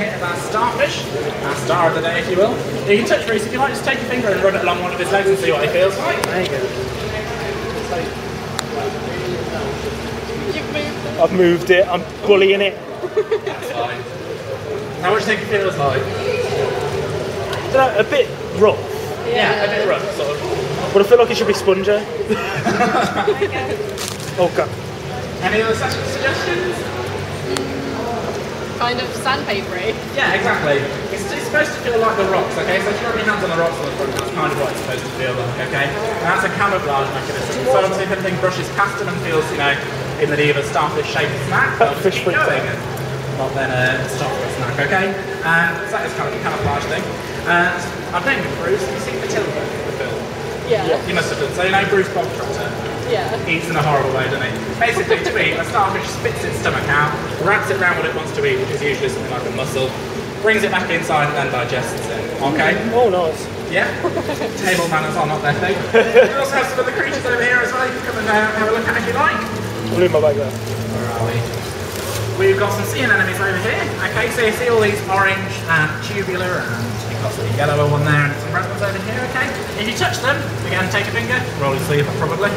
here is our starfish, our star of the day, if you will. You can touch Bruce if you like, just take your finger and run it along one of his legs and see what he feels like. There you go. You've moved it. I've moved it, I'm bullying it. That's fine. How much do you think it feels like? A bit rough, Yeah, a bit rough, sort of. but I feel like it should be spongy. Oh god. Any other suggestions? Kind of sandpapery. Yeah, exactly. It's supposed to feel like the rocks, okay? So if you rub your hands on the rocks on the front, that's kind of what it's supposed to feel like, okay? And that's a camouflage mechanism. So obviously if anything brushes past them and feels, you know, in the need of a starfish-shaped snack, they'll just keep going and not then stop for a snack, okay? So that is kind of a camouflage thing. And I've named him Bruce. Have you seen Matilda, the film? Yeah. You must have done. So you know Bruce Bogtrotter? Yeah. Eats in a horrible way, doesn't he? Basically, to eat, a starfish spits its stomach out, wraps it around what it wants to eat, which is usually something like a mussel, brings it back inside and then digests it. Okay? Oh nice. Yeah? Table manners are not their thing. We also have some other creatures over here as well. You can come and have a look at if you like. I'll leave my bag there. Where are we? We've got some sea anemones over here. Okay, so you see all these orange and tubular, and you've got some yellow one there and some red ones over here, okay? If you touch them, again, take a finger, roll your sleeve up probably,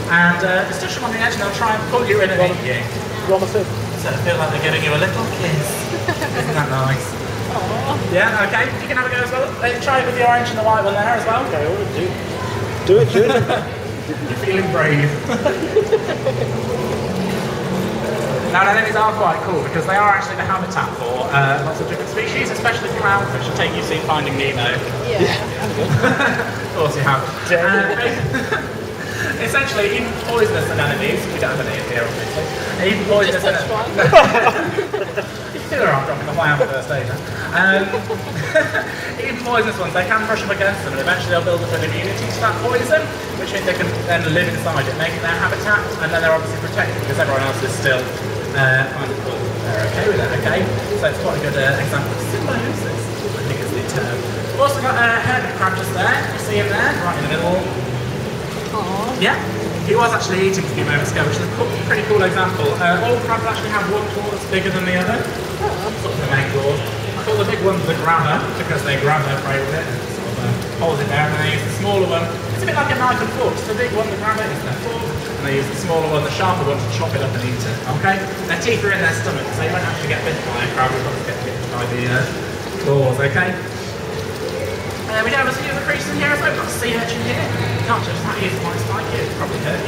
and just touch them on the edge and they'll try and pull you in and eat you. You want my food? So I feel like they're giving you a little kiss. Isn't that nice? Aww. Yeah, okay, you can have a go as well. Try it with the orange and the white one there as well. Okay, I will do it. You're feeling brave. Now, anemones are quite cool because they are actually the habitat for lots of different species, especially through clownfish. I take you've seen Finding Nemo. Yeah. Of course you have. Essentially, even poisonous anemones, we don't have any here obviously, even poisonous Just touch one. There are dropping the fly on the first stage. Even poisonous ones, they can brush up against them and eventually they'll build up an immunity to that poison, which means they can then live inside it, making their habitat, and then they're obviously protected because everyone else is still kind of cool. They're okay with it, okay? So it's quite a good example of symbiosis, I think is the term. We've also got a hermit crab just there, you see him there, right in the middle. Aww. Yeah, he was actually eating a few moments ago, which is a pretty cool example. All crabs actually have one claw that's bigger than the other. Sort of the main claw. I call the big ones the grabber because they grab their prey with it and sort of hold it there, and then they use the smaller one. It's a bit like a knife and fork. So the big one, the grabber, is their fork, and they use the smaller one, the sharper one, to chop it up and eat it. Okay? Their teeth are in their stomach, so you won't actually get bitten by a crab. You'll probably get bitten by the claws. Okay? We do have a few other creatures in here as well. We've got a sea urchin here. Not just that, he's nice like you. Probably hurt you.